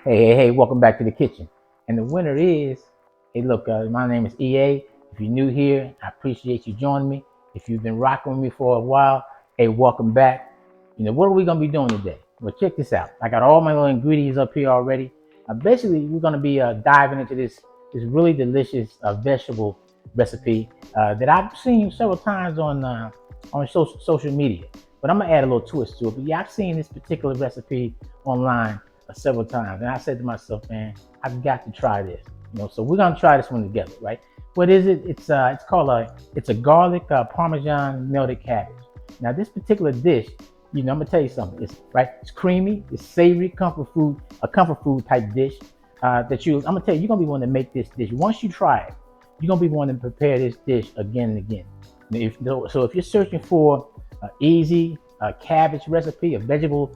Hey, welcome back to the kitchen. And the winner is, hey, look, my name is EA. If you're new here, I appreciate you joining me. If you've been rocking with me for a while, hey, welcome back. What are we going to be doing today? Well, check this out. I got all my little ingredients up here already. Basically, we're going to be diving into this really delicious vegetable recipe that I've seen several times on social media. But I'm going to add a little twist to it. But yeah, I've seen this particular recipe online several times, and I said to myself, man, I've got to try this. So we're gonna try this one together, right? What is it? It's called a garlic Parmesan melted cabbage. Now this particular dish, I'm gonna tell you something. It's creamy, it's savory, a comfort food type dish. I'm gonna tell you, you're gonna be wanting to make this dish. Once you try it, you're gonna be wanting to prepare this dish again and again. If you're searching for an easy cabbage recipe, a vegetable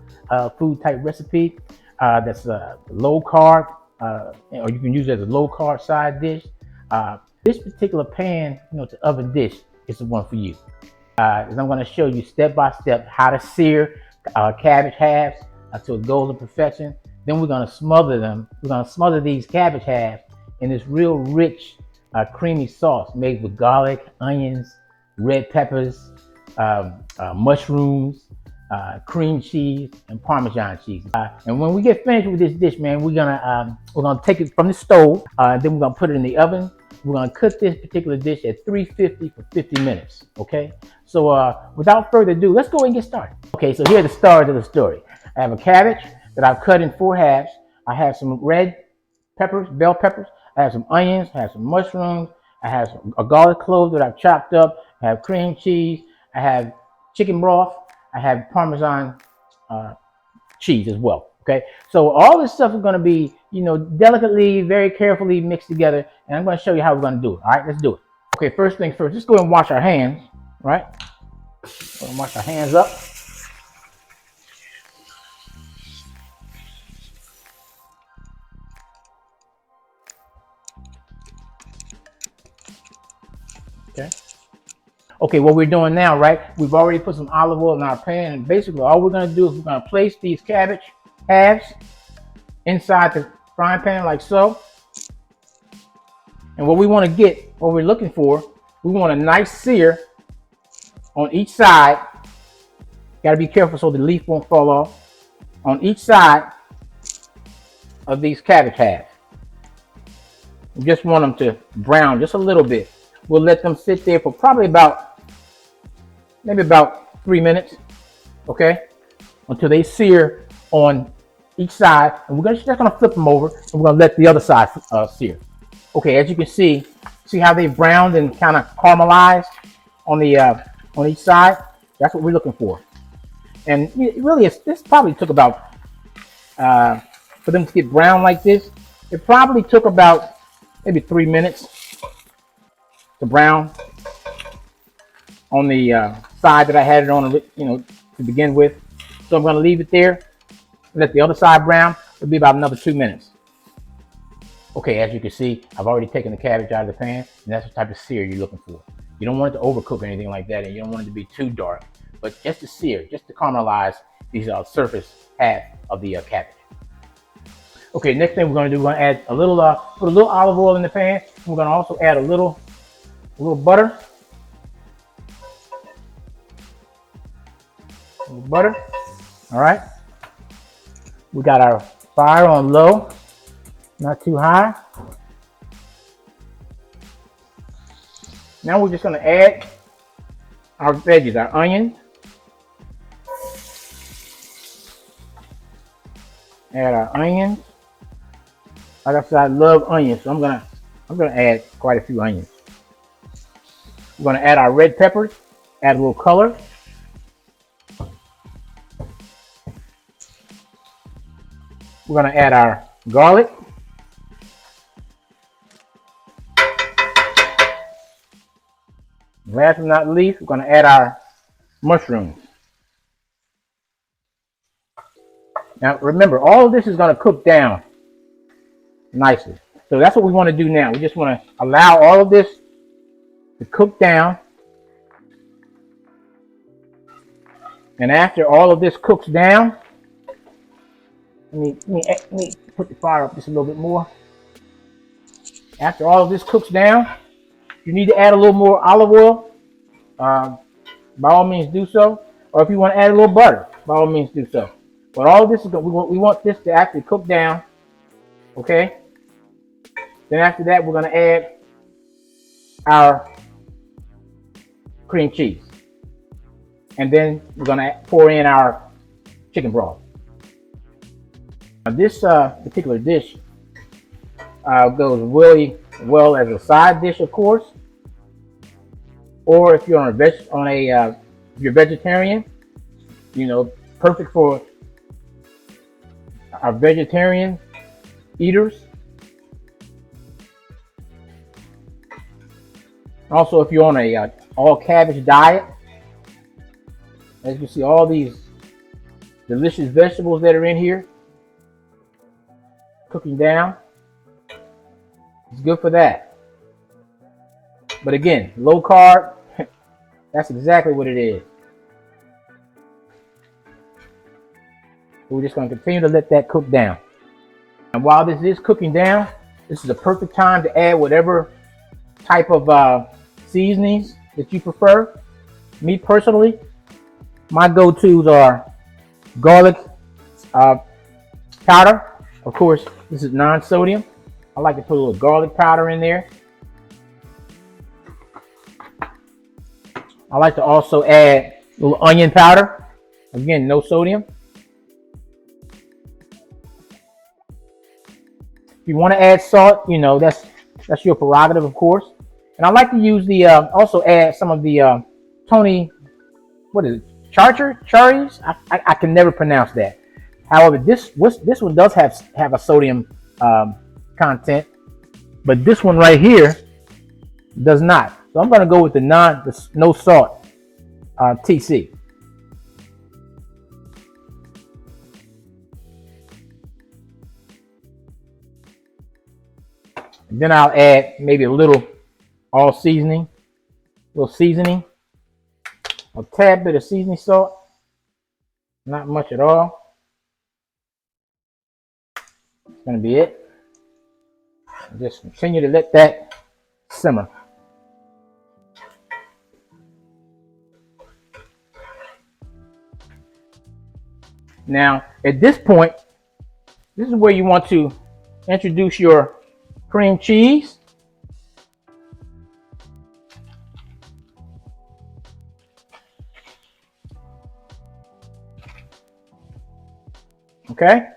food type recipe, that's low carb, or you can use it as a low carb side dish. This particular pan, it's an oven dish, is the one for you. As I'm going to show you step by step how to sear cabbage halves to a golden perfection. Then we're going to smother them. We're going to smother these cabbage halves in this real rich, creamy sauce made with garlic, onions, red peppers, mushrooms, cream cheese, and Parmesan cheese. And when we get finished with this dish, man, we're gonna take it from the stove. Then we're gonna put it in the oven. We're gonna cook this particular dish at 350 for 50 minutes. Okay. So without further ado, let's go and get started. Okay. So here's the start of the story. I have a cabbage that I've cut in 4 halves. I have some red peppers, bell peppers. I have some onions. I have some mushrooms. I have a garlic clove that I've chopped up. I have cream cheese. I have chicken broth. I have Parmesan cheese as well. Okay, so all this stuff is going to be, delicately, very carefully mixed together, and I'm going to show you how we're going to do it. All right, let's do it. Okay, first things first, let's go and wash our hands. Right, go and wash our hands up. Okay. Okay, what we're doing now, right? We've already put some olive oil in our pan, and basically all we're going to do is we're going to place these cabbage halves inside the frying pan like so. And what we want to get, what we're looking for, we want a nice sear on each side. Got to be careful so the leaf won't fall off. On each side of these cabbage halves. We just want them to brown just a little bit. We'll let them sit there for probably maybe about 3 minutes, okay, until they sear on each side. And we're just gonna flip them over, and we're gonna let the other side sear. Okay, as you can see how they've browned and kind of caramelized on each side. That's what we're looking for. And really, this probably took about for them to get brown like this. It probably took about maybe 3 minutes to brown on the side that I had it on, to begin with. So I'm going to leave it there, let the other side brown. It'll be about another 2 minutes. Okay, as you can see, I've already taken the cabbage out of the pan, and that's the type of sear you're looking for. You don't want it to overcook or anything like that, and you don't want it to be too dark, but just to sear, just to caramelize these surface half of the cabbage. Okay, next thing we're going to do, we're going to add a little, put a little olive oil in the pan. We're going to also add a little butter. Butter. All right. We got our fire on low, not too high. Now we're just going to add our veggies, our onions. Add our onions. Like I said, I love onions, so I'm gonna add quite a few onions. We're going to add our red peppers, add a little color. We're going to add our garlic. Last but not least, we're going to add our mushrooms. Now remember, all of this is going to cook down nicely. So that's what we want to do now. We just want to allow all of this to cook down. And after all of this cooks down, Let me put the fire up just a little bit more. After all of this cooks down, you need to add a little more olive oil. Um, by all means, do so. Or if you want to add a little butter, by all means, do so. But all of this is we want this to actually cook down. Okay. Then after that, we're going to add our cream cheese, and then we're going to pour in our chicken broth. Now, this particular dish goes really well as a side dish, of course, or if you're on if you're vegetarian, you know, perfect for our vegetarian eaters. Also, if you're on a all cabbage diet, as you can see, all these delicious vegetables that are in here cooking down. It's good for that. But again, low carb, that's exactly what it is. So we're just going to continue to let that cook down. And while this is cooking down, this is a perfect time to add whatever type of seasonings that you prefer. Me personally, my go-tos are garlic powder. Of course, this is non-sodium. I like to put a little garlic powder in there. I like to also add a little onion powder. Again, no sodium. If you want to add salt, you know, that's your prerogative, of course. And I like to use the also add some of the Tony, what is it? Cherries? I can never pronounce that. However, this one does have a sodium content, but this one right here does not. So I'm going to go with the no salt TC. And then I'll add maybe a little seasoning, a tad bit of seasoning salt, not much at all. It's going to be it. Just continue to let that simmer. Now, at this point, this is where you want to introduce your cream cheese. Okay?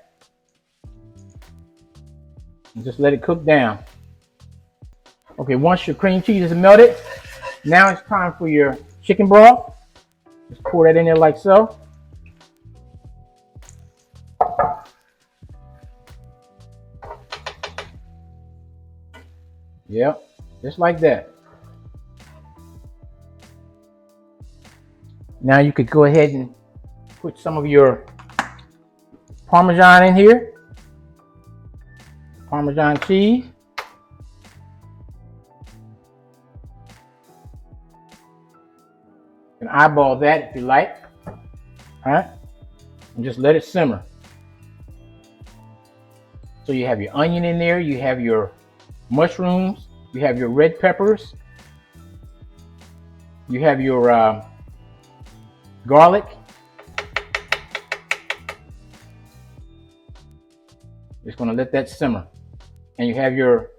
And just let it cook down. Okay, once your cream cheese is melted, now it's time for your chicken broth. Just pour that in there like so. Yep, just like that. Now you could go ahead and put some of your Parmesan in here. Parmesan cheese. You can eyeball that if you like. Alright? And just let it simmer. So you have your onion in there, you have your mushrooms, you have your red peppers, you have your garlic. Just going to let that simmer. And you have your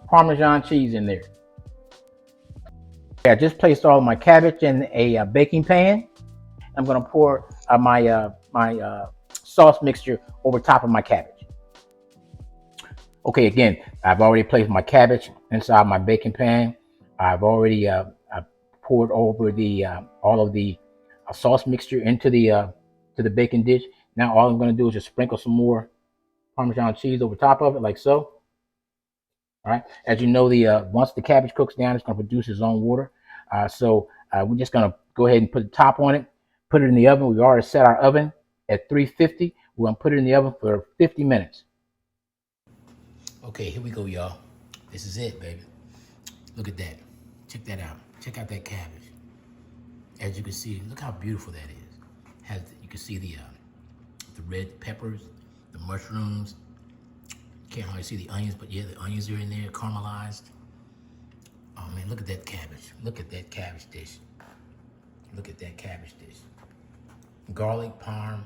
Parmesan cheese in there. I just placed all my cabbage in a baking pan. I'm going to pour my sauce mixture over top of my cabbage. Okay, again, I've already placed my cabbage inside my baking pan. I've already poured over the all of the sauce mixture into the baking dish. Now all I'm going to do is just sprinkle some more Parmesan cheese over top of it, like so. All right. As you know, once the cabbage cooks down, it's going to produce its own water. So we're just going to go ahead and put the top on it, put it in the oven. We've already set our oven at 350. We're going to put it in the oven for 50 minutes. Okay, here we go, y'all. This is it, baby. Look at that. Check that out. Check out that cabbage. As you can see, look how beautiful that is. You can see the red peppers, The mushrooms. Can't hardly see the onions, but yeah, the onions are in there, caramelized. Oh man, look at that cabbage. Look at that cabbage dish. Look at that cabbage dish. Garlic Parm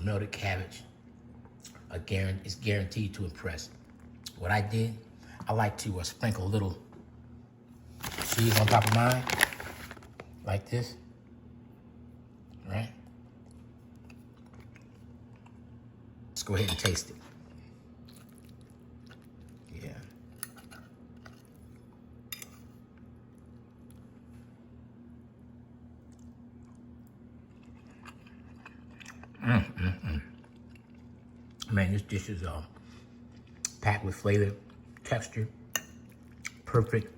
Melted Cabbage. It's guaranteed to impress. What I did, I like to sprinkle a little cheese on top of mine, like this, right? Let's go ahead and taste it. Yeah. Man, this dish is packed with flavor, texture, perfect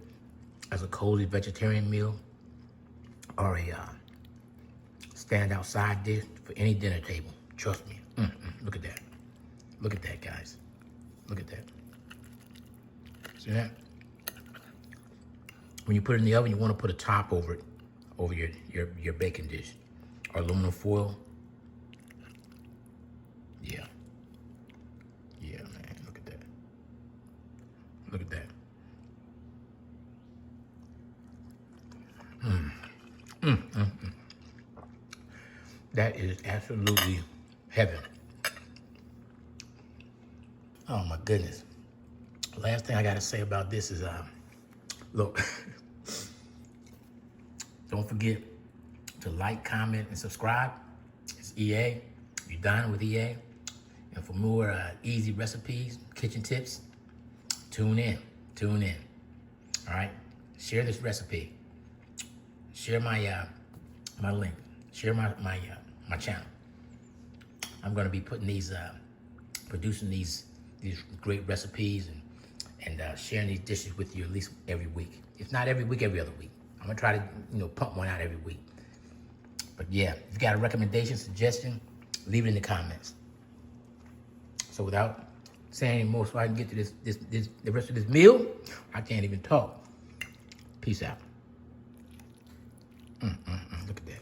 as a cozy vegetarian meal or a standout side dish for any dinner table. Trust me. Look at that. Look at that, guys. Look at that. See that? When you put it in the oven, you want to put a top over it, over your baking dish, or aluminum foil. Yeah. Yeah, man. Look at that. Look at that. That is absolutely heaven. Oh my goodness. Last thing I gotta say about this is, look, don't forget to like, comment, and subscribe. It's EA. You're dining with EA. And for more easy recipes, kitchen tips, tune in. Tune in. All right. Share this recipe. Share my my link. Share my channel. I'm gonna be putting these, producing these great recipes and sharing these dishes with you at least every week. If not every week, every other week. I'm gonna try to pump one out every week. But yeah, if you got a recommendation, suggestion, leave it in the comments. So without saying any more, so I can get to the rest of this meal, I can't even talk. Peace out. Look at that.